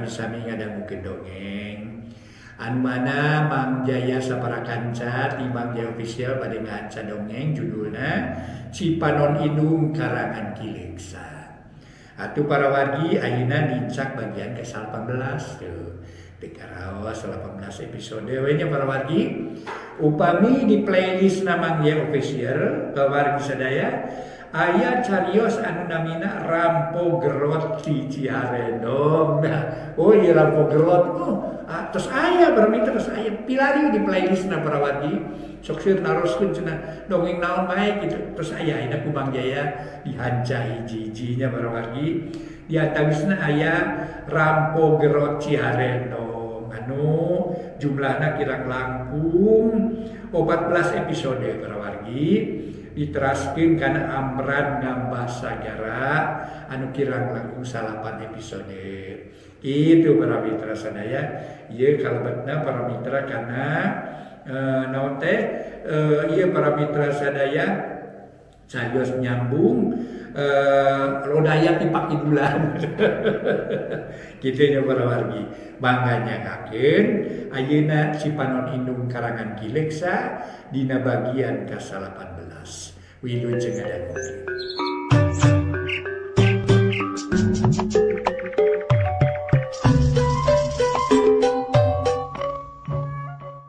sami-sami ngadangukeun dongeng. Anu mana Mang Jaya Saparakanca di Mang Jaya Official bade ngaca dongeng judulna Cipanon Indung karangan Ki Leksa. Atuh para wargi ayeuna dincak bagian ke-18 tuh. Tekaraos 18 episode we nya para wargi. Upami di playlist Mang Jaya Official para wargi sadaya aya carios anu namina Rampo Gerot di Ciharendong. Nah, oh iya Rampo Gerot. Terus aya bermi terus aya pilari di playlist na para wargi. Sok sieun naroskeun cenah dongeng naon bae gitu. Terus aya ayeuna ku Mang Jaya dihanca hiji-hijinya para wargi. Di antawisna aya Rampo Gerot Ciharendong anu jumlahna kirang langkung 14 episode para wargi. Diteraskeun kana Amran Ngambah Sagara anu kirang langkung 8 episode. Itu para mitra sadaya. Ieu kalebetna para mitra kana naon teh ieu para mitra sadaya carios nyambung rodaya tipak ibulan. Kitu nya para wargi. Mangga nyangkakeun ayeuna Cipanon Indung karangan Ki Leksa dina bagian ke-18. Wilujeng ngadangukeun.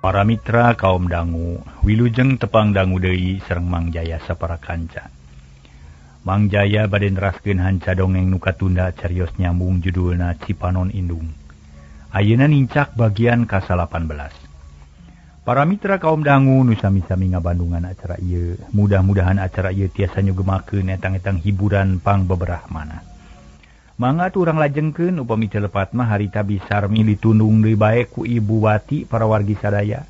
Para mitra kaum dangu, wilujeng tepang dangu deui sareng Mang Jaya Saparakanca. Mang Jaya bade neraskeun hanca dongeng nu katunda carios nyambung judulna Cipanon Indung. Ayeuna nincak bagian ka-18. Para mitra kaum dangu nu sami-sami ngabandungan acara ieu, mudah-mudahan acara ieu tiasa nyugemakeun etang-etang hiburan pang beberah mana. Mangga urang lajengkeun upami telepat mah harita bisarmi ditundung deui bae ku Ibu Wati para wargi sadaya.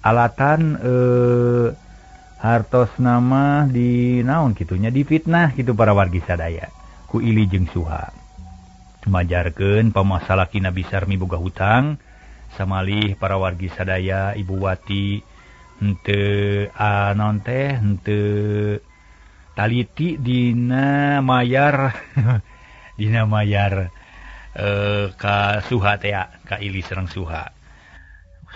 Alatan hartos nama di naon kitunya difitnah kitu para wargi sadaya ku Ili jeung Suha. Majarkeun pamasalakina bisarmi boga hutang samalih para wargi sadaya Ibu Wati henteu naon teh henteu taliti dina mayar dina mayar ka Suha teh ka Ili sareng Suha.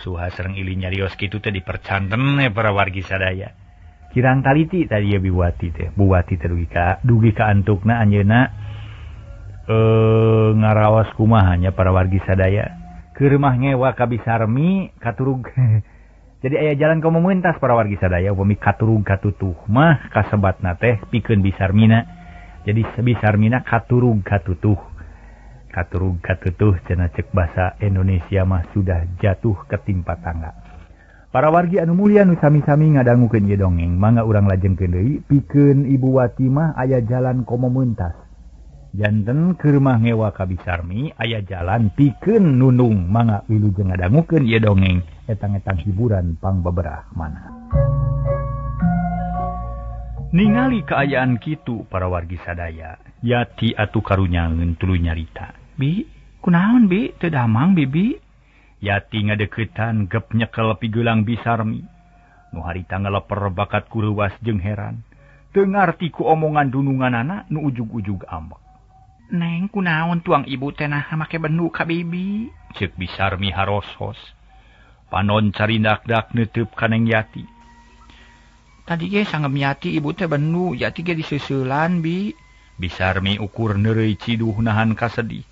Suha sareng Ili nyarios kitu teh dipercanten para wargi sadaya. Kirang taliti tadi ya Buwati teh. Buwati teh dugi ka antukna anjeunna ngaraos kumaha nya para wargi sadaya. Keur mah ngewa ka bisarmi katurug. Jadi aya jalan komo meuntas para wargi sadaya upami katurug katutuh mah kasebatna teh pikeun bisarmina. Jadi sebisarmina katurug katutuh. Katurug katutuh cenah cek basa Indonesia mah sudah jatuh ketimpa tangga. Para wargi anu mulia nu sami-sami ngadangukeun ieu dongeng, mangga urang lajengkeun deui pikeun Ibu Wati mah aya jalan komo meuntas. Janten keur mah ngewa ka bisarmi aya jalan pikeun nunung, mangga wilujeng ngadangukeun ieu dongeng etang-etang hiburan pang beberah mana. Ningali keayaan kitu para wargi sadaya, Yati atuh karunyangeun tuluy nyarita. Bi, kunaon bi? Teu damang bibi? Yati ngadeuketan gep nyekel pigeulang bisarmi. Nu harita ngaleper bakat kureuwas jeung heran. Teu ngarti ku omongan dununganana nu ujug-ujug ambek. Neng kunaon tuang ibu teh nah make bendu ka bibi? Ceuk bisarmi harosos. Panon carindak-dak neuteub ka Neng Yati. Tadi ge sanggem Yati ibu teh bendu, Yati ge diseuselan bi. Bisarmi ukur neureuy ciduh nahan kasedih.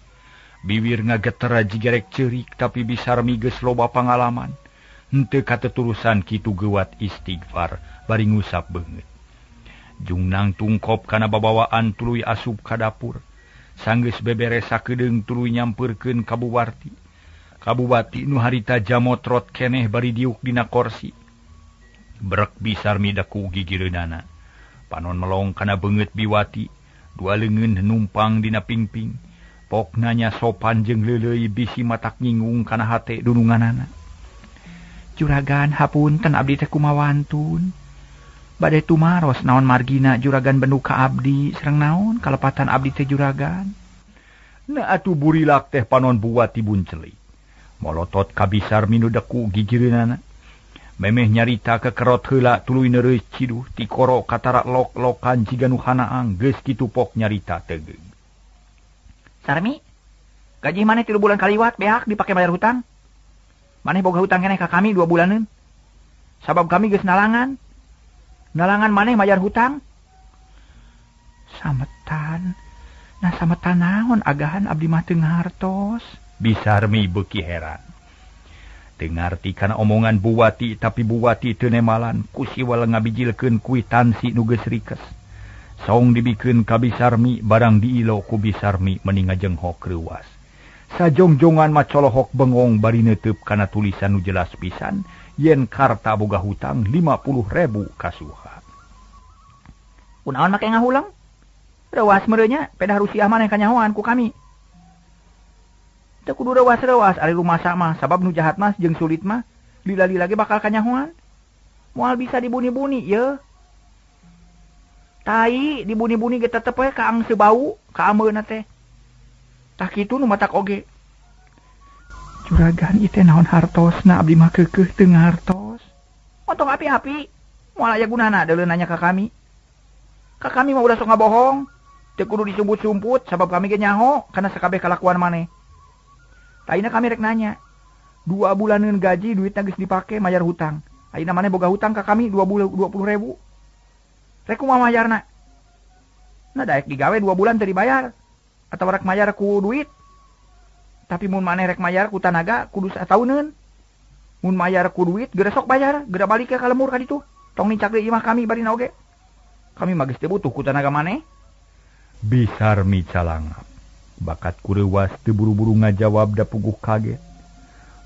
Bibir ngageter jigerek ceurik tapi bisarmi geus loba pangalaman. Henteu katuturusan kitu geuwat istighfar bari ngusap beungeut. Jungnang tungkop kana babawaan tuluy asup ka dapur. Sanggeus beberes sakedeung tuluy nyampeurkeun ka Buwarti. Ka Buwati nu harita jamotrot keneh bari diuk dina kursi. Brek bisarmi daku gigireunana. Panon melong kana beungeut Biwati, dua leungeun numpang dina pingping. Pok nanya sopan jeung leuleuy bisi matak nyinggung kana hate dununganana. Juragan hapunten abdi teh kumawantun. Bade tumaros naon margina juragan bendu ka abdi sareng naon kalepatan abdi teh juragan. Na atuh burilak teh panon Buwati bunceli. Molotot ka bisarmi nu daku gigireunana. Memeh nyarita kekerot heula tuluy neureuy ciduh ti koro katara lok-lokan jiga nu hanaang geus kitu pok nyarita tegeug. Sarmi, Gaji maneh 3 bulan kaliwat beak dipake bayar hutang. Maneh boga hutang keneh ka kami 2 bulaneun. Sabab kami geus nalangan. Nalangan maneh bayar hutang. Sametan. Nah sametan naon agahan abdi mah teu ngartos. Bisarmi beuki heran. Teu ngarti kana omongan Buwati, tapi Buwati teu nemalan ku siwal ngabijilkeun kuitansi nu geus rikes. Saong dibikeun ka Bisarmi barang diilo ku Bisarmi meni ngajenghok reuwas. Sajongjongan macolohok bengong bari neuteub kana tulisan nu jelas pisan yen Karta boga hutang 50.000 kasuha. Kunaon make ngahulang? Rewas merenya pedah Rusiah maneh kanyahoan ku kami. Teu kudu rewas-rewas ari rumasa mah sabab nu jahat mah jeung sulit mah lila-lila ge bakal kanyahoan. Moal bisa dibuni-buni ye. Tai dibuni-buni ge tetep we kaang sebau ka ameuna teh. Tah kitu nu matak oge. Juragan ieu teh naon hartosna abdi mah keukeuh teu ngartos. Motong api-api. Moal aya gunana deuleu nanya ka kami. Ka kami mah udah sok ngabohong. Teu kudu disumput-sumput sabab kami ge nyaho kana sakabeh kalakuan maneh. Ayeuna kami rek nanya. 2 bulaneun gaji duitna geus dipake mayar hutang. Ayeuna maneh boga hutang ka kami 20.000. Rek kumaha mayarna? Nah daek digawe 2 bulan teu dibayar. Atau rek mayar ku duit. Tapi mun maneh rek mayar ku tanaga kudu satauneun. Mun mayar ku duit geura sok bayar, geura balik ka lemur ka ditu. Tong nicak deui imah kami bari oge. Kami mah geus teu butuh ku tanaga maneh. Bisarmi calangap. Bakat kureuwas teu buru-buru ngajawab da puguh kaget.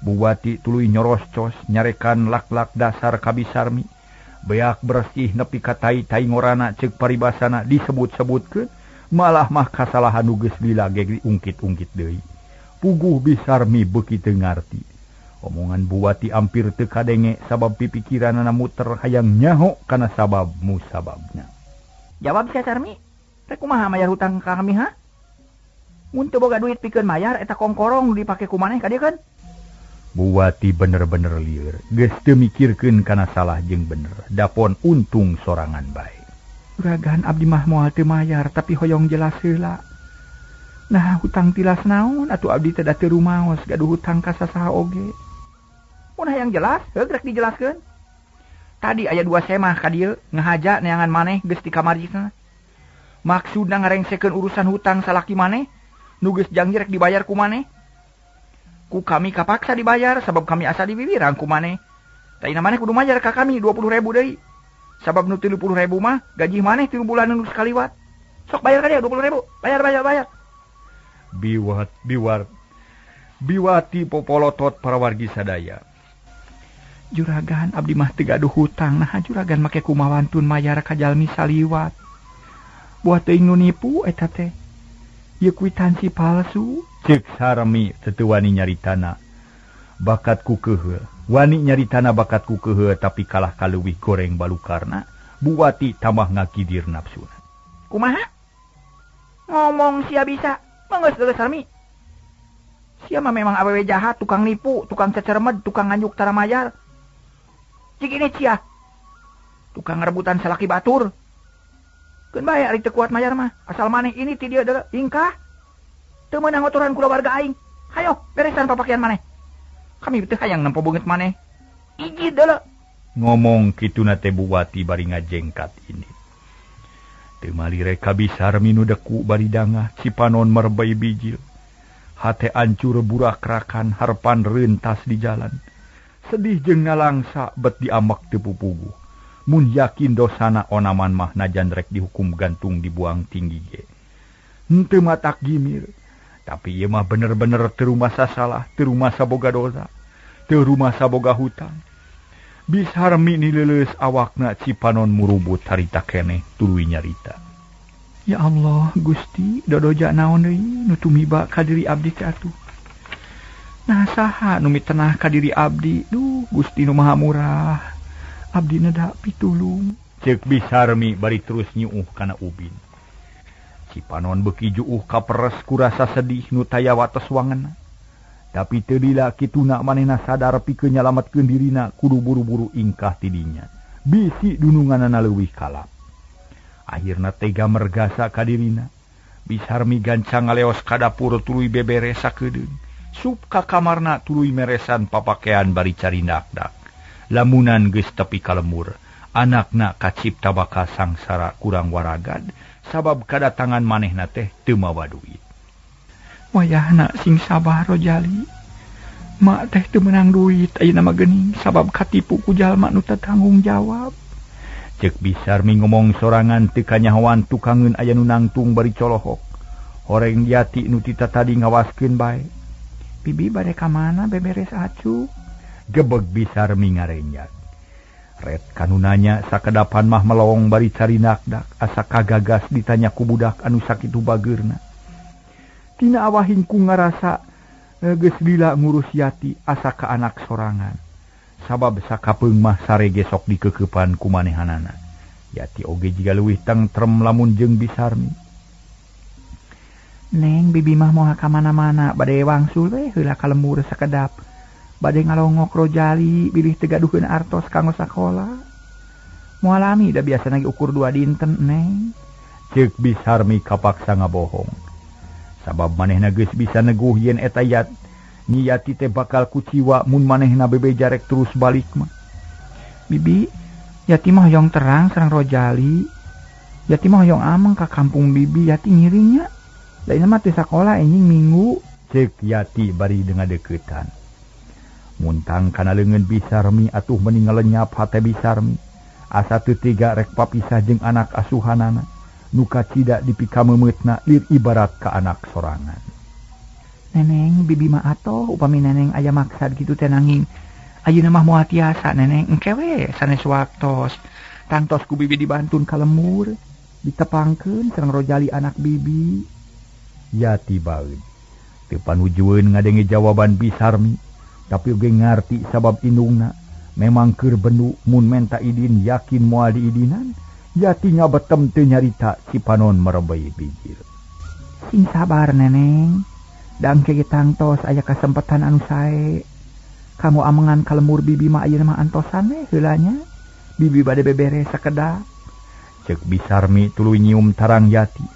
Buwati tuluy nyoroscos nyarekan lak-lak dasar ka Bisarmi. Beak bersih nepi ka tai-tai ngorana ceuk paribasana disebut-sebutkeun. Malah mah kasalahan nu geus lila ge diungkit-ungkit deui. Puguh Bisarmi beuki teu ngarti. Omongan Buwati ampir teu kadenge sabab pipikiranna muter hayang nyaho kana sabab musababna. Jawab sia Sarmi. Rek kumaha mayar hutang ka kami ha? Mun teu boga duit pikeun mayar eta kongkorong dipake ku maneh ka dieu kan? Buwati bener-bener lieur, geus teu mikirkeun kana salah jeung bener, dapon untung sorangan bae. Juragan abdi mah moal teu mayar tapi hoyong jelas heula. Nah hutang tilas naon atuh abdi teh da teu rumaos gaduh hutang ka sasaha oge. Mun hayang jelas, heug rek dijelaskeun. Tadi aya 2 semah ka dieu ngahaja neangan maneh geus di kamarjina. Maksudna ngarengsekeun urusan hutang salaki maneh nu geus janji rek dibayar ku maneh. Ku kami kapaksa dibayar sabab kami asa dibibirang ku maneh. Taina maneh kudu mayar ka kami 20.000 deui. Sabab nu 30.000 mah gaji maneh 3 bulan nu sekaliwat. Sok bayar ka dia 20.000. Bayar. Biwati popolotot parawargi sadaya. Juragan abdi mah teu gaduh hutang, nah juragan make kumawantun mayar ka jalmi saliwat. Buat teuing nu nipu eta teh. Ieu kwitansi palsu. Ceuk Sarmi teu wani nyaritana. Bakatku keheul. Wani nyaritana bakatku keheul tapi kalah kaleuwih goreng balukarna. Buwati tambah ngakidir nafsuna. Kumaha? Ngomong sia bisa. Manggeus geus Sarmi. Sia mah memang awewe jahat, tukang nipu, tukang cecermed, tukang nganjuk tara mayar. Cik ini cia. Tukang rebutan salaki batur. Keun bae ari teu kuat mayar mah. Asal maneh ini ti dieu deuleu ingkah. Teu meunang aturan kulawarga aing. Hayo, beresan papakian maneh. Kami teu hayang nempo beungeut maneh. Iji deuleu. Ngomong kituna teh Buwati bari ngajengkat ini. Teu malire ka Bisarmi nu deku bari dangah cipanon merbei bijil. Hate ancur burak-rakan harpan reuntas di jalan. Sedih jeung ngalangsa bet diamek teu pupuguh. Mun yakin dosana onaman mah najan rek dihukum gantung dibuang tinggi ge. Henteu matak gimir. Tapi ieu mah bener-bener teu rumasa salah, teu rumasa boga dosa, teu rumasa boga hutang. Bisarmi nileuleus awakna cipanon murubut harita keneh tuluy nyarita. Ya Allah, Gusti, dodoja naon deui nu tumiba ka diri abdi teh atuh. Nah saha nu mitenah ka diri abdi? Duh, Gusti nu Maha Murah. Abdi neda pitulung. Ceuk Bisarmi bari terus nyuuh kana ubin. Cipanon beuki juuh kaperes ku rasa sedih nu taya wates wangenna. Tapi teu lila kituna manehna sadar pikeun nyalametkeun dirina kudu buru-buru ingkah ti dinya. Bisi dununganna leuwih kalap. Akhirna tega mergasa ka dirina. Bisarmi gancang ngaleos ka dapur tuluy bebere sakedeung. Sup ka kamarna tuluy meresan papakean bari cari nakdak. Lamunan geus tepi ka lemur, anakna kacipta baka sangsara kurang waragad sabab kadatangan manehna teh teu mawa duit. Wayahna sing sabar Rojali. Mak teh teu meunang duit ayeuna mah geuning sabab katipu ku jalma nu teu tanggung jawab. Ceuk Bisarmi ngomong sorangan teu kanyahoan tukangeun aya nu nangtung bari colohok. Horeng Yati nu tita tadi ngawaskeun bae. Bibi bade ka mana beberes acu? Gebeg Bisarmi ngarenjak. Red kanunanya sakedapan mah melowong bari cari nakdak asa kagagas ditanya ku budak anu sakitu bageurna. Tina awahing ku ngarasa geus lila ngurus Yati asa ka anak sorangan. Sabab sakapeung mah sare gesok dikeukepan ku manehanana. Yati oge jiga leuwih tentrem lamun jeung Bisarmi. Neng bibi mah moal ka mana-mana bade wangsul we heula ka lemur sakedap. Bade ngalongok Rojali bilih teu gaduhkeun artos kanggo sakola. Moalami da biasana ge ukur 2 dinten neng. Ceuk Bisarmi kapaksa ngabohong. Sabab manehna geus bisa neguh yen eta Yati teh bakal kuciwa mun manehna bebejarek terus balik mah. Bibi, Yati mah hoyong terang sareng Rojali. Yati mah hoyong ameng ka kampung bibi Yati ngiringnya. Lain mah teh sakola enjing minggu. Ceuk Yati bari dengadeuketan. Muntang kana leungeun Bisarmi atuh mending ngalenyap hate Bisarmi. Asa teu tega rek papisah jeung anak asuhanana. Nu kacida dipikamemeutna lir ibarat ka anak sorangan. Neneng bibi mah atoh upami neneng aya maksad kitu teh nanging ayeuna mah moal tiasa neneng engke we sanes waktos. Tangtos ku bibi dibantun ka lemur, ditepangkeun sareng Rojali anak bibi. Yati baeud. Teu panujueun ngadenge jawaban Bisarmi, tapi oge ngarti sabab indungna memang keur benu mun menta idin yakin moal diidinan. Yati ngabetem teu nyarita si panon merebei bijil. Sing sabar neneng. Dangke tangtos aya kasempatan anu sae. Kamu amengan ka lemur bibi mah ayeuna mah antosan we heulanya. Bibi bade beberes sakedap. Ceuk Bisarmi tuluy nyium tarang Yati.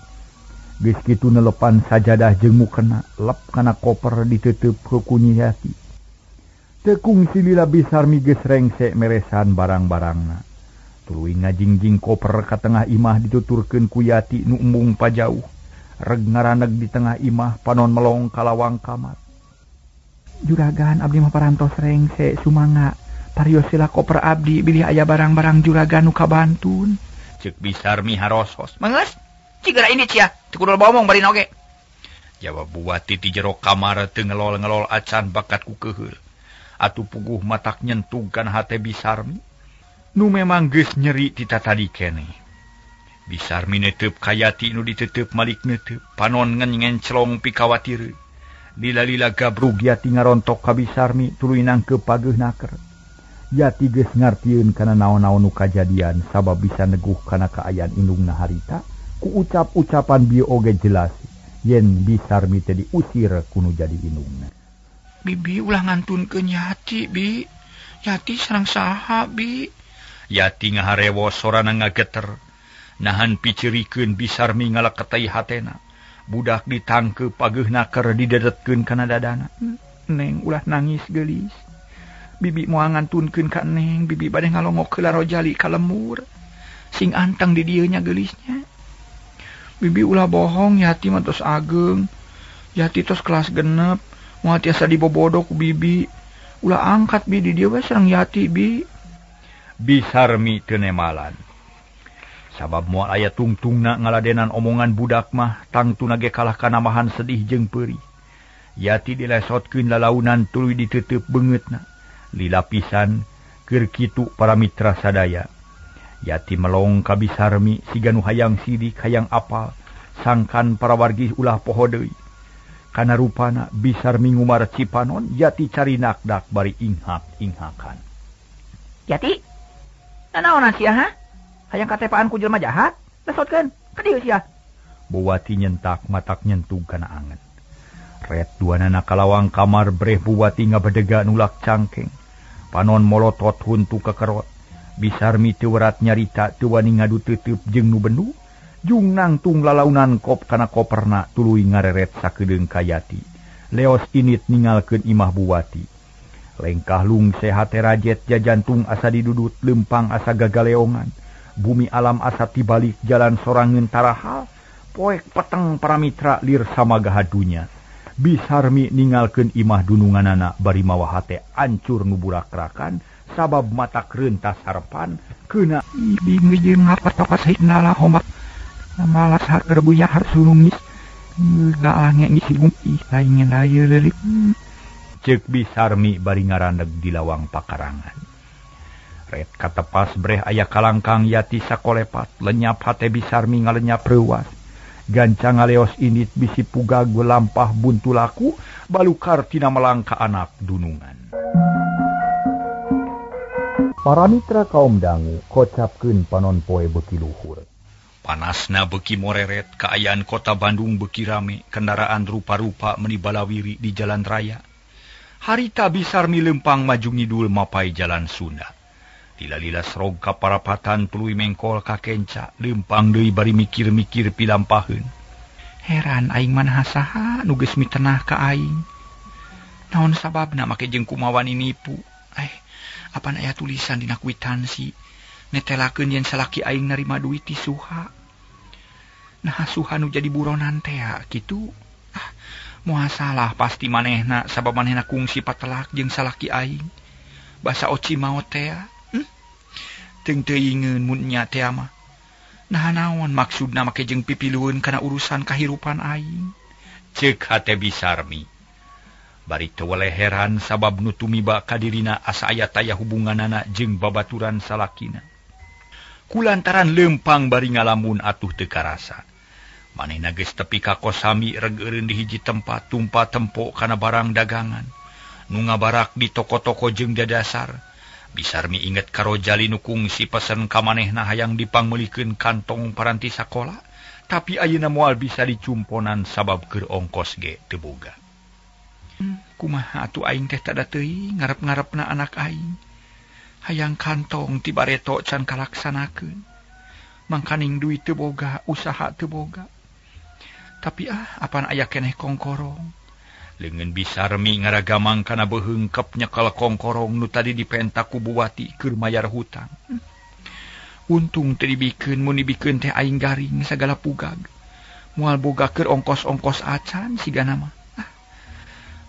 Geus kitu nelepan sajadah jeung mukena lep kana koper diteuteub ku Yati. Teu kungsi lila Bisarmi geus rengse meresan barang-barangna. Tuluy ngajingjing koper ka tengah imah dituturkeun ku Yati nu embung pajauh. Reg ngaraneg di tengah imah panon melong kalawang kamar. Juragan abdi mah parantos rengse sumangga parios sila koper abdi bilih aya barang-barang juragan nu kabantun. Ceuk Bisarmi harosos. Mangeus, cigera ini cia, teu kudu bomong bari oge. Jawab Buati ti jero kamar teu ngelol-ngelol acan bakat ku keheul. Atuh puguh matak nyentug kana hate Bisarmi. Nu memang geus nyeri ti tadi keneh. Bisarmi neteup ka Yati nu diteuteub malik neteup panon ngen celong pikawatir. Lila-lila gabrug Yati ngarontok ka Bisarmi tuluy nangkeup pageuhnaker. Yati geus ngartieun kana naon-naon nu kajadian sabab bisa neguh kana kaayaan indungna harita ku ucap-ucapan bieu oge jelas yen Bisarmi teh diusir kuno jadi indungna. Bibi ulah ngantunkeun Yati, Bi. Yati sareng saha, Bi? Yati ngaharewo sorana ngageter. Nahan picirikeun Bisarmi ngalaketai hatena. Budak ditangkeup pageuhnaker didedetkeun kana dadana. Neng ulah nangis geulis. Bibi moal ngantunkeun ka Neng, bibi bade ngalongok heula Rojali ka lemur. Sing anteng di dieu nya geulisnya. Bibi ulah bohong, Yati mah tos ageung. Yati tos kelas 6, moal tiasa dibobodo ku bibi. Ulah angkat bi di dieu we sareng Yati, Bi. Bisarmi teu nemalan. Sabab moal aya tungtungna ngaladenan omongan budak mah tangtuna ge kalah kanamahan sedih jeung peurih. Yati dilesotkeun lalaunan tuluy diteuteub beungeutna. Lila pisan keur kitu para mitra sadaya. Yati melong ka Bisarmi siga nu hayang sidik hayang apal sangkan para wargi ulah poho deui. Kana rupana Bisarmi ngumar cipanon Yati cari nakdak bari inghak-inghakan. Yati, nanaonan sia ha? Hayang katepaan ku jelema jahat, lesotkeun ka dieu sia. Buati nyentak matak nyentug kana angen. Red duanana kalawang kamar breh Buati ngabedega nulak cangkeng. Panon molotot huntu kekerot. Bisarmi teu werat nyarita teu wani ngadu teuteub jeung nu bendu. Jung nangtung lalaunan kop kana koperna tuluy ngareret sakedeung ka Yati. Leos init ningalkeun imah buwati. Lengkah lung sehat rajet jajantung asa didudut lempang asa gagaleongan. Bumi alam asa tibalik jalan sorangeun tarahal. Poek peteng para mitra lir samagahadunya. Bisarmi ningalkeun imah dununganana bari mawa hate ancur nuburak-rakan sabab mata rentas harapan keuna bingung jeung apa tokas hitnala homak malas harbuya harsulungis enggak ange ngisi bumi lainnya daya lelik cek Bisarmi bari ngarandeg di lawang pakarangan. Red katepas breh aya kalangkang Yati sakolepat lenyap hate Bisarmi ngalenyap reuas. Gancang ngaleos init bisi pugag lampah buntu laku balukar tina melangka anak dunungan. Para mitra kaum dangu kocapkeun panon poe beuki luhur. Panasna beuki moreret kaayaan kota Bandung beuki rame kendaraan rupa-rupa meuni balawiri di jalan raya. Harita Bisarmi lempang maju ngidul mapai jalan Sunda. Lila-lila serog ka parapatan tuluy mengkol ka kenca lempang deui bari mikir-mikir pilampaheun. Heran aing manaha saha nu geus mitenah ka aing. Naon sababna make jeung kumaha nipu? Apan aya tulisan dina kwitansi netelakeun yen salaki aing narima duit ti Suha. Nah Suha nu jadi buronan teh kitu. Moal salah pasti manehna sabab manehna kungsi patelak jeung salaki aing. Basa oci maot teh. Teung teuingeun mun nya teh mah. Nah naon maksudna make jeung pipilueun kana urusan kahirupan aing? Ceuk hate Bisarmi. Bari teu weleh heran sabab nu tumiba ka dirina asa aya taya hubunganana jeung babaturan salakina. Kulantaran lempang bari ngalamun atuh teu karasa. Manehna geus tepi ka kosami regeureun di hiji tempat tumpa tempo kana barang dagangan. Nu ngabarak di toko-toko jeung dadasar. Bisarmi inget karo jali nu kungsi pesen ka manehna hayang dipangmeulikeun kantong paranti sakola, tapi ayeuna moal bisa dicumponan sabab keur ongkos ge teu boga. Kumaha atuh aing teh tada teuing ngarep-ngarepna anak aing. Hayang kantong ti bareto can kalaksanakeun. Mangkaning duit teu boga, usaha teu boga. Tapi apan aya keneh kongkorong. Leungeun Bisarmi ngaragamang kana beheung kep nyekel kongkorong nu tadi dipenta ku Buwati keur mayar hutang. Untung teu dibikeun mun dibikeun teh aing garing sagala pugag. Moal boga keur ongkos-ongkos acan sigana mah.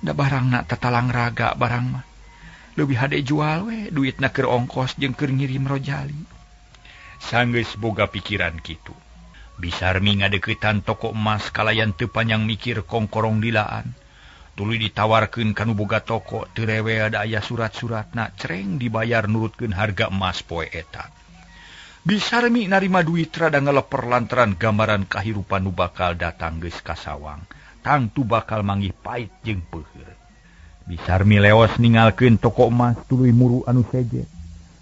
Da barangna tatalang raga barang mah. Leuwih hade jual we duitna keur ongkos jeung keur ngirim rojali. Sanggeus boga pikiran kitu. Bisarmi ngadeuketan toko emas kalayan teu panjang mikir kongkorong dilaan. Tuluy ditawarkeun kanu boga toko teu rewe ada aya surat-suratna cereng dibayar nurutkeun harga emas poe eta. Bisarmi narima duit rada ngeleper lantaran gambaran kahirupan nu bakal datang geus ka sawang. Tangtu bakal manggih pait jeung peuheur. Bisarmi leos ningalkeun toko emas tuluy muru anu sejet.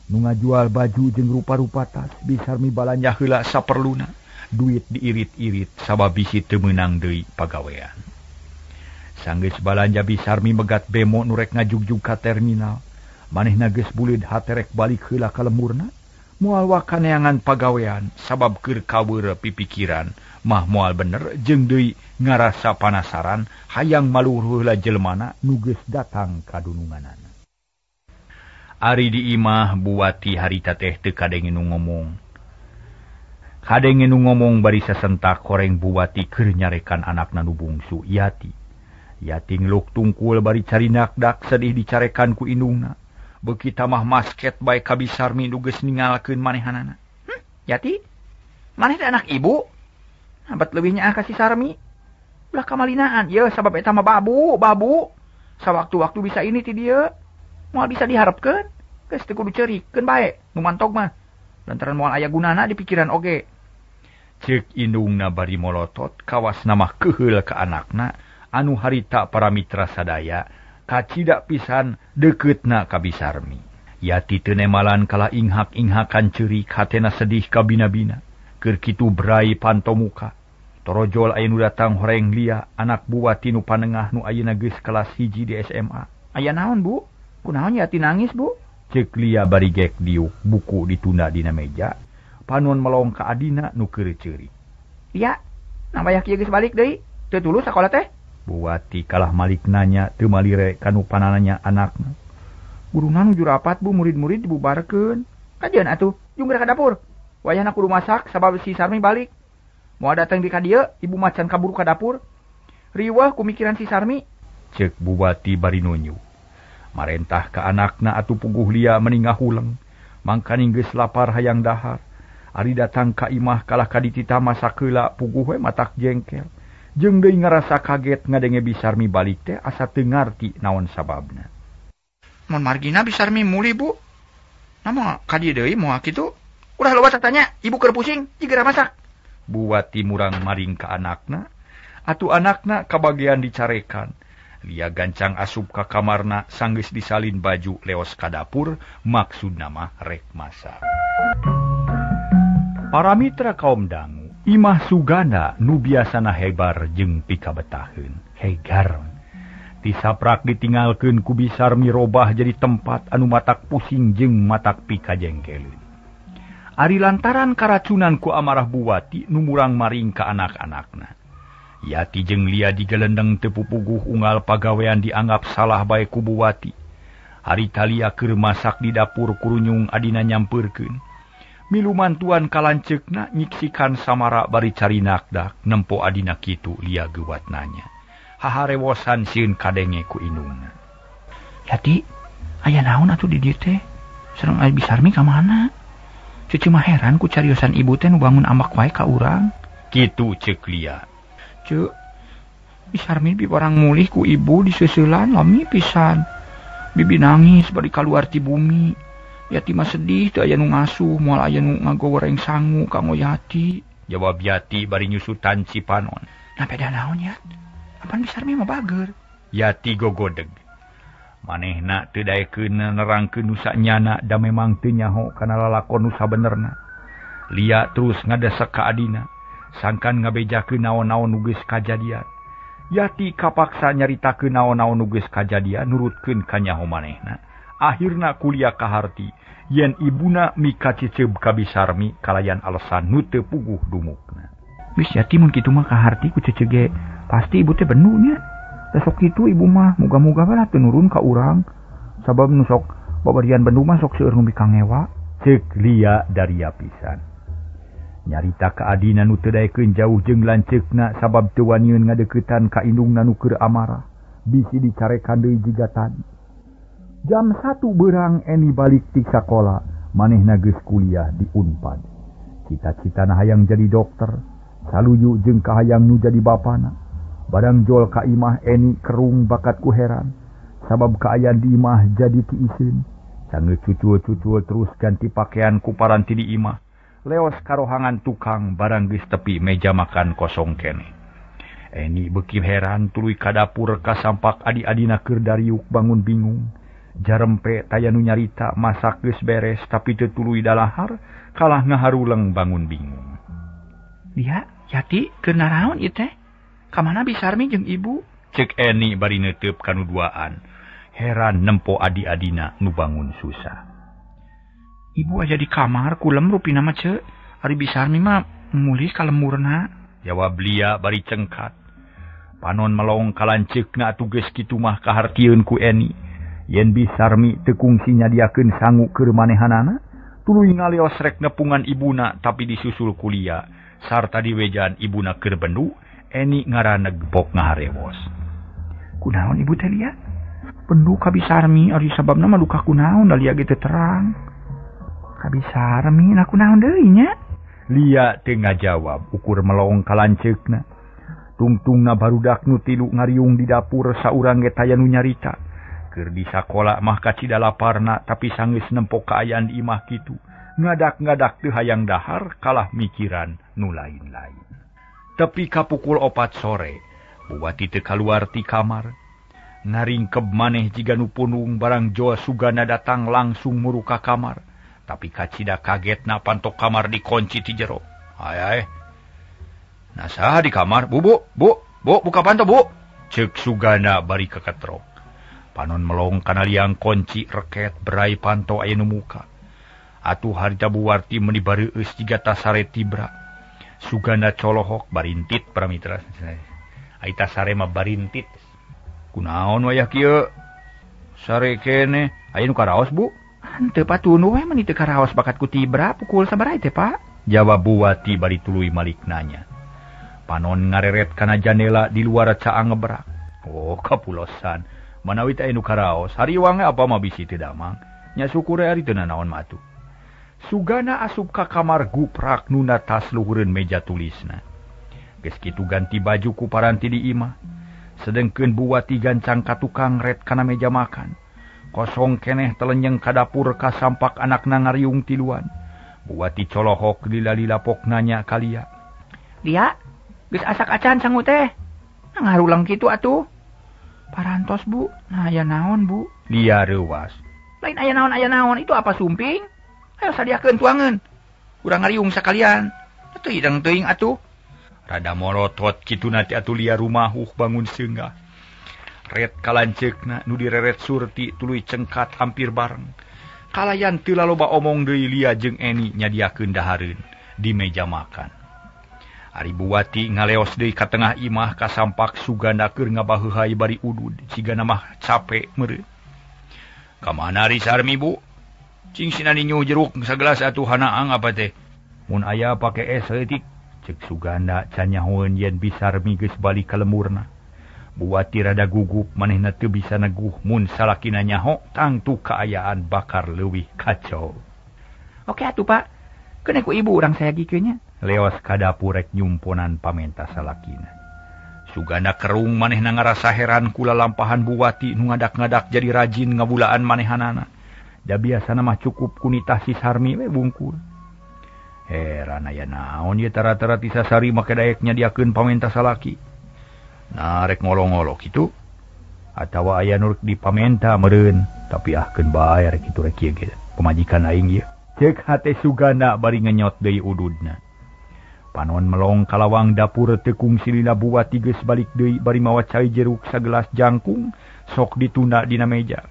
Nu ngajual baju jeung rupa-rupa tas Bisarmi balanja heula saperluna. Duit diirit-irit sabab bisi teu meunang deui pagawean. Sanggeus balanja Bisarmi megat bemo nu rek ngajugjug ka terminal. Manehna geus buleud hate rek balik heula ka lemurna. Moal wakaneangan pagawean sabab keur kaweur pipikiran mah moal bener jeung deui ngarasa panasaran hayang maluhur heula jelmana nu geus datang ka dununganana. Ari di imah Buwati harita teh teu kadenge nu ngomong. Kadenge nu ngomong bari sasentak horeng Buwati keur nyarekan anakna nu bungsu Yati. Yati ngeluk tungkul bari carindak-dak sedih dicarekan ku indungna. Beuki tamah masket bae ka Bisarmi nu geus ningalkeun manehanana. Yati? Maneh teh anak ibu? Habat leuwih nyaah ka si Sarmi. Ulah kamalinaan, ye sabab eta mah babu. Sawaktu-waktu bisa ini ti dieu. Moal bisa diharepkeun. Geus teu kudu ceurikeun bae, nu mantog mah. Lantaran moal aya gunana di pikiran oge. Ceuk indungna bari molotot kawasna mah keheul ka anakna. Anu harita para mitra sadaya kacida pisan dekeutna ka Bisarmi. Yati teu nemalan kala inghak-inghakan ceurik hatena sedih ka bina-bina. Keur kitu brai panto muka. Torojol aya nu datang horeng Lia anak Buwati nu panengah nu ayeuna geus kelas 1 di SMA. Aya naon, Bu? Kunaon Yati nangis, Bu? Ceuk Lia bari gek diuk buku ditunda dina meja. Panon melong ka adina nu keur ceurik. Iya, namanya kieu geus balik deui. Teu tulus sakola teh. Buati kalah malik nanya teu malire kanu panananya anakna. Guruna nuju rapat Bu, murid-murid dibubarkeun. Kajian atuh, jeung ka dapur. Wayahna kudu masak sabab si Sarmi balik. Moal datang di ka dieu, ibu macan kaburu ka dapur. Riweuh ku mikiran si Sarmi. Cek Buati bari nunyu. Marentah ka anakna atuh puguh lia meningah huleng. Mangkaning geus lapar hayang dahar. Ari datang ka imah kalah kaditita masak heula puguh we matak jengkel. Jeung deui ngarasa kaget ngadenge Bisarmi balik teh asa teu ngarti naon sababna. Mun margina Bisarmi muli Bu. Namun ka dieu deui moal kitu. Udah loba tanya, ibu keur pusing jigera masak. Buati murang maring ka anakna. Atuh anakna kabagean dicarekan. Lia gancang asup ka kamarna sanggeus disalin baju leos ka dapur maksudna mah rek masak. Para mitra kaum dangu, imah sugana nu biasana hebar jeung pikabetaheun, hegar. Disaprak ditinggalkeun ku Bisarmi robah jadi tempat anu matak pusing jeung matak pikajengkeleun. Ari lantaran karacunan ku amarah Buati nu murang maring ka anak-anakna. Yati jeung Lia digelendeng teu pupuguh unggal pagawean dianggap salah bae ku Buati. Harita Lia keur masak di dapur kurunyung adina nyampeurkeun. Miluman tuan kalancekna nyiksikan samara bari cari nakdak nempo adina kitu Lia gewat nanya. Haharewosan sieun kadenge ku indungna. Yati, aya naon atuh di dieu teh? Sareng aya Bisarmi ka mana? Cucu mah heran ku cariosan ibu teh nu bangun amak wae ka urang. Kitu ceuk Lia. Ceu, Bisarmi bi barang mulih ku ibu di seuselan lami pisan. Bibi nangis bari kaluar ti bumi. Yati mah sedih teu aya nu ngasuh moal aya nu ngagoreng sangu kanggo Yati. Jawab Yati bari nyusutan Cipanon. Napeda naon ya? Apaan Bisarmi mah bager? Yati gogodeg. Manehna teu daekeun nerangkeun nu sanyana da memang teu nyaho kana lalakon nu sabenerna. Lia terus ngadesek ka adina, sangkan ngabejakeun naon-naon nu geus kajadian. Yati kapaksa nyaritakeun naon-naon nu geus kajadian nurutkeun ka nyaho manehna. Akhirna kuliah kaharti yen ibuna mika ciceup ka Bisarmi kalayan alesan nu teu puguh dumukna. Wis Yati mun kitu mah kaharti ku ceceu ge pasti ibu teh bener nya. Besok kitu ibu mah muga-muga bae teu nurun ka urang sabab nu sok babarian bendu mah sok seueur nu bikangewa. Ceuk Lia daria pisan. Nyarita ka adina nu teu daekeun jauh jeung lanceukna sabab teu wanieun ngadeuketan ka indungna nu keur amarah. Bisi dicarekan deui jiga tadi. Jam 1 beurang Eni balik ti sakola, manehna geus kuliah di Unpad. Cita-citana hayang jadi dokter, saluyu jeung kahayang nu jadi bapana. Barang jol ka imah Eni kerung bakat ku heran, sabab kaayaan di imah jadi ti isin. Canggeu cucul-cucul terus ganti pakaian ku paranti di imah. Leos karohangan tukang barang geus tepi meja makan kosong kene. Eni beuki heran tuluy ka dapur kasampak adi-adina keur dariuk bangun bingung. Jarempe taya nu nyarita masak geus beres tapi teu tuluy dalahar kalah ngaharuleng bangun bingung. Dia, Yati keur naraon ieu teh? Ka mana Bisarmi jeung ibu? Ceuk Eni bari neuteup kanu duaan. Heran nempo adi-adina nu bangun susah. Ibu aja di kamar kulem rupina mah ceu. Ari Bisarmi mah mulih ka lemurna. Jawab Lia bari cengkat. Panon melong kalanceukna atuh geus kitu mah kahartieun ku Eni. Yen Bisarmi teu kungsi nyadiakeun sangu keur manehanana, tuluy ngalios rek nepungan ibuna tapi disusul kuliah. Sarta diwejan ibuna keur bendu, Eni ngaraneg bok ngaharewos. Kunaon ibu teh Lia? Bendu ka Bisarmi ari sababna mah duka kunaon da Lia ge teu terang. Ka Bisarmi na kunaon deui nya? Lia teu ngajawab ukur melong kalanceukna. Tungtungna barudak nu tilu ngariung di dapur saurang ge taya nu nyarita. Keur di sakola mah kacida laparna tapi sanggeus nempo kaayaan di imah kitu. Ngadak-ngadak teu hayang dahar kalah mikiran nu lain-lain. Tepi ka pukul 4 sore, Buati teu kaluar ti kamar. Ngaringkeb maneh jiga nu punung barang Joa Sugana datang langsung muru ka kamar. Tapi kacida kagetna pantok kamar dikunci ti jero. Hai. Nasaha di kamar? Bu, buka panto, Bu. Ceuk Sugana bari keketrok. Panon melong kana liang kunci reket berai panto aya nu muka. Atuh harita Buwarti meni bareueus jiga tasare tibra. Suganda colohok barintit paramitra. Aita sare mah barintit. Kunaon wayah kieu? Sare kene, aya nu karaos, Bu? Henteu patunuh we meni teu karaos bakat ku tibra pukul sabaraha teh, Pak? Jawab Buwati bari tuluy malik nanya. Panon ngareret kana jandela di luar caang ngebrak. Oh, kapulosan. Manawi teh anu karaos, hariwang apa mah bisi teu damang. Nya syukure ari teu naon matu. Sugana asup ka kamar guprak nuna tas luhureun meja tulisna. Geus kitu ganti baju ku paranti di imah. Sedengkeun Buwati gancang ka tukang ret kana meja makan. Kosong keneh telenyeng ka dapur ka sampak anakna ngariung tiluan. Buwati colohok lila-lila pok nanya ka Lia. Lia, geus asak acan sangu teh. Ngarulang kitu atuh. Parantos, Bu. Nah, aya naon, Bu? Lia reuwas. Lain aya naon, itu apa sumping? Ayo sadiakeun tuangeun. Urang ngariung sakalian. Atuh idang teuing atuh. Rada morotot kitu nanti atuh Lia rumahuh bangun seunggah. Ret kalanceukna nu direret Surti tuluy cengkat hampir bareng. Kalayan teu laloba omong deui Lia jeung Eni nyadiakeun dahareun di meja makan. Ari Buwati ngaleos deui ka tengah imah ka sampak Suganda keur ngabaheuhai bari udud sigana mah capek meureun. Ka mana ari Sarmi, Bu? Cing sinani nyu jeruk sagelas atuh hanaang apa teh? Mun aya pake es leutik. Cek Suganda can nyahoeun yen Bisarmi geus balik ka lemurna. Buwati rada gugup manehna teu bisa neguh mun salakina nyaho tangtu kaayaan bakar leuwih kacau. Oke atuh, Pak. Keun ku ibu urang sayagikeun nya. Leos ka dapur rek nyumponan pamenta salakina. Suganda kerung manehna ngarasa heran kula lampahan Buwati nu ngadak-ngadak jadi rajin ngabulaan manehanana. Da biasana mah cukup kunitah si Sarmi we bungkul. Heran aya naon ieu tara-tara ti Sasari make daek nyadiakeun pamenta salaki. Nah rek ngolo-ngolo kitu. Atawa aya nu dipamenta meureun, tapi ahkeun bae rek kitu rek ieu ge. Pamajikan aing ieu. Ceuk hate Suganda bari ngenyot deui ududna. Panon melong kalawang dapur tekung silina Buwati geus balik deui bari mawa cai jeruk sagelas jangkung sok ditunda dina meja.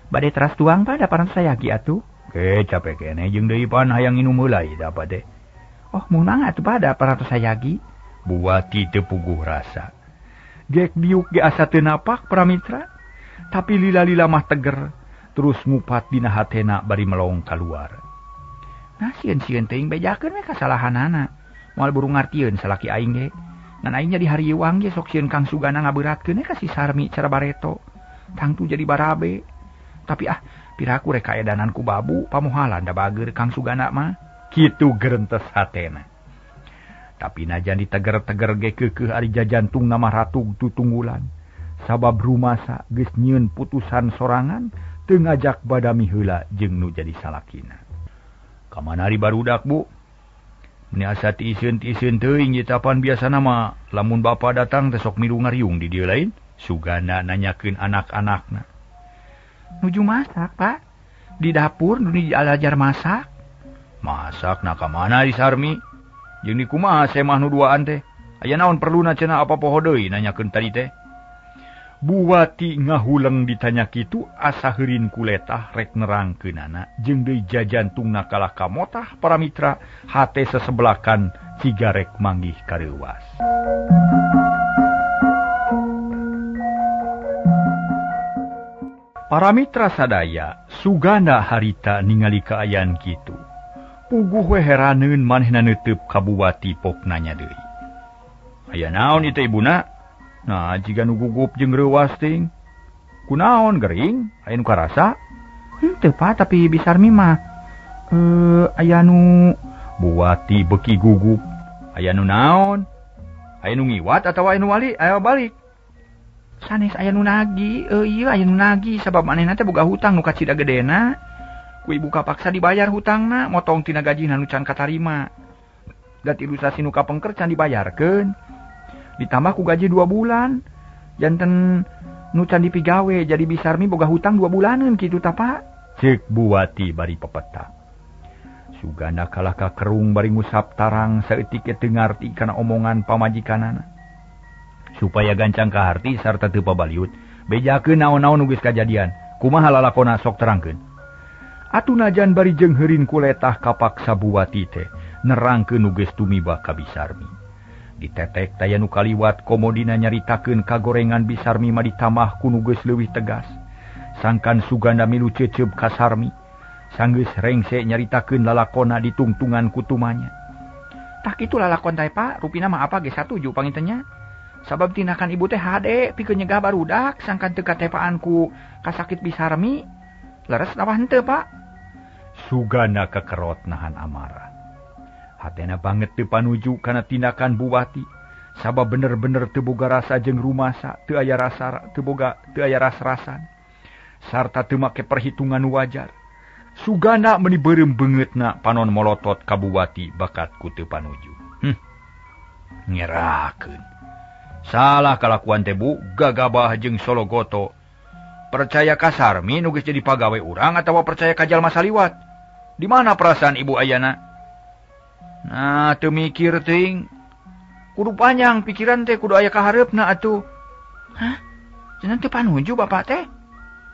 Bade teras tuang, Pak, daparan sayagi atuh. Capek kene jeung deui pan hayang inum heulai dapat teh. Oh, mun mangga atuh pada paratos sayagi. Buwati teu puguh rasa. Gek diuk ge asa teu napak pramitra, tapi lila-lila mah teger, terus ngupat dina hatena bari melong kaluar. Nah, sieun-sieun teuing bejakeun we kasalahanana. Moal buru ngartieun salaki aing ge. Ngan aing nya di harieuwang ge sok sieun Kang Sugana ngabeuratkeun ka si Sarmi cara bareto. Tangtu jadi barabe. Tapi piraku rek kaedanan ku babu pamohalan da bageur Kang Sugana mah. Kitu gerentes hatena. Tapi najan diteger-teger ge keukeuh ari jajantung nama ratug tutunggulan. Sabab rumasa geus nyieun putusan sorangan teu ngajak badami heula jeung nu jadi salakina. Ka mana ari barudak, Bu? Meni asa ti isieun teuing ieu tapan biasana mah lamun bapa datang teh sok milu ngariung di dieu lain. Suganda nanyakeun anak-anakna. Nuju masak, Pak. Di dapur nu diajar masak. Masak na ka mana di Sarmi? Jeung di kumaha semah nu duaan teh? Aya naon perluna cenah apa poho deui nanyakeun tadi teh? Buwati ngahuleng ditanya kitu asa heurin kuletah rek nerangkeunana jeung deui jajantungna kalah kamotah para mitra hate sesebelakan cigarek manggih kareuwas. Para mitra sadaya, Suganda harita ningali kaayaan kitu. Puguh we heraneun manehna neuteub ka Buwati pok nanya deui. Aya naon ieu ibuna? Nah, jiga nu gugup jeung reuwas ting. Kunaon gering? Aya nu karasa? Teu, Pak, tapi Bisarmi mah aya nu Buwati beuki gugup. Aya nu naon? Aya nu ngiwat atawa aya nu balik? Sanes aya nu nagi, ieu aya nu nagi sabab manehna teh boga hutang nu kacida gedena. Ku ibu kapaksa dibayar hutangna, motong tina gajina nu can katarima. Da tilu sasi nu kapengker can dibayarkeun. Ditambah ku gaji 2 bulan. Janten nu can dipigawe jadi Bisarmi boga hutang 2 bulaneun kitu ta, Pak? Ceuk Buwati bari pepeta. Suganda kalah ka kerung bari ngusap tarang saeutik teu ngarti kana omongan pamajikanana. Supaya gancang kaharti sarta teu pabaliut, bejakeun naon-naon nu geus kajadian. Kumaha lalakonna sok terangkeun. Atuh najan bari jeung heurin kuletah kapaksa Buwati teh, nerang ke nuges tumiba ka Bisarmi. Ditetek taya nu kaliwat komodina nyaritakeun kagorengan Bisarmi mah ditamah ku nuges leuwih tegas. Sangkan Suganda milu cecep ka Sarmi. Sanggeus rengse nyaritakeun lalakonna ditungtungan ku tumanya. Tak kitu lalakon teh Pak, rupina mah apa ge satuju pangintennya. Sabab tindakan ibu teh hade pikeun nyegah barudak sangkan teu katepaan ku kasakit Bisarmi. Leres nawa henteu Pak. Suganda kekerot nahan amarah. Hatena banget teu panuju kana tindakan Buwati. Sabab bener-bener teu boga rasa jeung rumasa, teu aya ras-rasan. Sarta teu make perhitungan wajar. Suganda meuni beureum beungeutna panon molotot ka Buwati bakat ku teu panuju. Ngerakeun. Salah kalakuan teh Bu, gagabah jeung sologoto. Percaya ka Sarmi nu geus jadi pagawe urang atawa percaya ka jalma saliwat? Di mana perasaan ibu ayana? Nah, teu mikir teuing. Kudu panjang pikiran teh, kudu aya kahareupna atuh. Hah? Cenah teu panuju Bapak teh?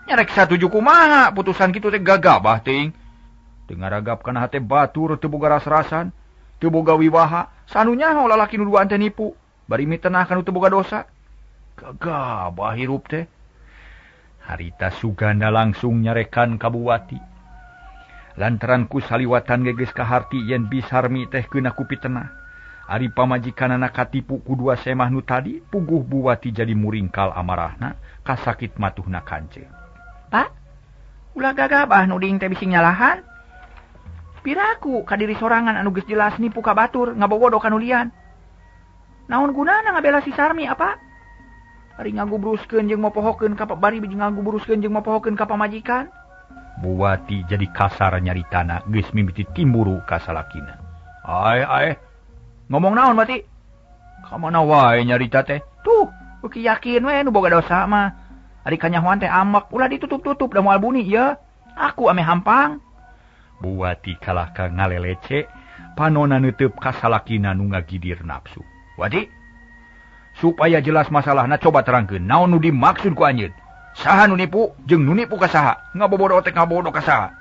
Nyarek satuju kumaha putusan kitu teh gagabah teuing. Teu ngaragap kana hate batur, teu boga ras-rasan, teu boga wiwaha, sanunya lalaki nu duaan teh nipu, bari mitenah kanu teu boga dosa. Gagabah hirup teh. Harita Suganda langsung nyarekan ka Buwati. Lantaran ku saliwatan geges kaharti yen Bisarmi teh keuna ku pitenah. Ari pamajikanana katipu ku dua semah nu tadi, puguh Buwati jadi muringkal amarahna, kasakit matuhna kancing. Pak, ulah gagabah nu ding teh bisi nyalahan. Piraku ka diri sorangan anu geus jelas nipu ka batur, ngabobodo ka nu lian. Naon gunana ngabela si Sarmi apa? Ari ngagubruskeun jeung mopohokeun ka bari ngagubruskeun jeung mopohokeun ka pamajikan. Buwati jadi kasar nyaritana geus mimiti timburu ka salakina. Ae. Ngomong naon mati? Ka mana wae nyarita teh? Tuh, beuki yakin we nu boga dosa mah. Ari kanyahoan teh amek, ulah ditutup-tutup da moal bunyi ya. Aku ame hampang. Buwati kalah ka ngalelece, panonna neuteub ka salakina nu ngagidir nafsu. Wati, supaya jelas masalahna coba terangkeun naon nu dimaksud ku anjeun. Saha nu nipu jeung nu nipu ka saha? Ngabobodo teh ngabobodo ka saha?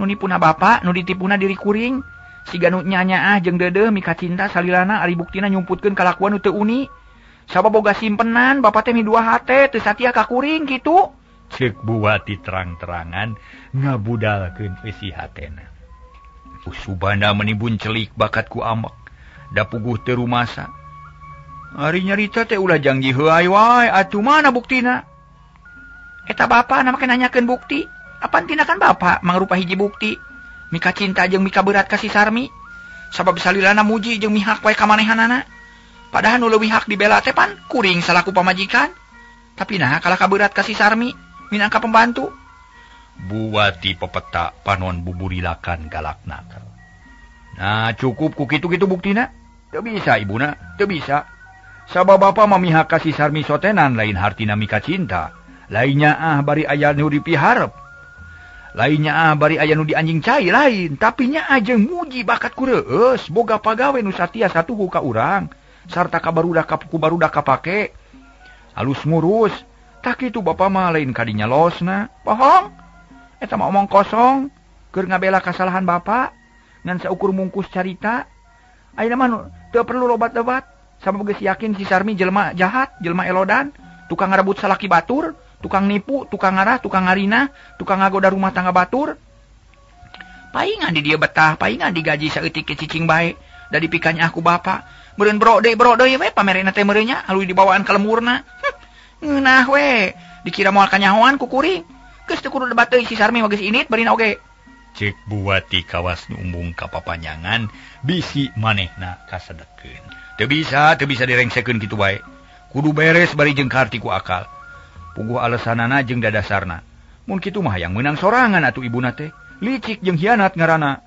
Nu nipuna Bapak, nu ditipuna diri kuring. Siga nu nyanyaah jeung deudeuh mika cinta salilana ari buktina nyumputkeun kalakuan nu teu uni. Sabab boga simpenan Bapak teh midua hate teu satia ka kuring kitu. Ceuk Buwati terang-terangan ngabudalkeun isi hatena. Suganda menibun celik bakat ku amek. Da puguh teu rumasa. Ari nyarita teh ulah janji heuai wae atuh mana buktina? Eta Bapak na make nanyakeun bukti. Apaan tindakan Bapak mangrupa hiji bukti? Mika cinta jeung mika berat ka si Sarmi. Sabab salilana muji jeung mihak wae ka manehanana. Padahal nu leuwih hak dibela teh pan kuring salaku pamajikan. Tapi nah kalah ka berat ka si Sarmi minangka pembantu. Buwati pepeta panon buburilakan galakna. Nah cukup ku kitu-kitu buktina. Teu bisa ibuna, teu bisa. Sabab Bapak mamihak ka si Sarmi sotenan lain hartina mika cinta. Lainnya bari aya nu dipiharep. Lainnya bari aya nu dianjing cai lain. Tapi nya ajeng muji bakat kureus. Boga pagawe nu satia satuhu ka urang. Sarta ka barudak kapake. Halus ngurus. Tak kitu Bapak mah lain kadinya losna. Bohong. Eta mah omong kosong. Keur ngabela kasalahan Bapak. Ngan saukur mungkus carita. Ayeuna mah teu perlu lobat-lobat. Sabab geus yakin si Sarmi jelema jahat, jelema elodan, tukang ngarebut salaki batur. Tukang nipu, tukang ngarah, tukang ngarina, tukang ngagoda rumah tangga batur. Paingan di dia betah, paingan digaji saeutik ke cicing bae. Da dipikanya aku Bapak. Meureun brode we pamerena teh meureunnya alui dibawaan ka lemurna. Ngeunah we, dikira moal kanyahoan ku kuring. Geus teu kudu debat teuing si Sarmi mah geus init beureun oge. Cek Buwati kawas nu umbung ka papanyangan, bisi manehna kasedekeun. Teu bisa direngsekeun kitu bae. Kudu beres bari jeung karti ku akal. Puguh alesanana jeung dadasarna. Mun kitu mah hayang meunang sorangan atuh ibuna teh. Licik jeung hianat ngaranna.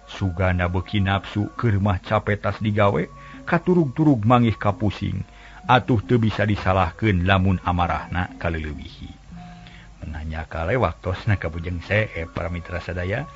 Suganda beuki nafsu keur mah capetas digawe, katurug-turug mangih kapusing. Atuh teu bisa disalahkeun lamun amarahna kaleulewihi. Menanya kale waktosna ka bujeng para mitra sadaya.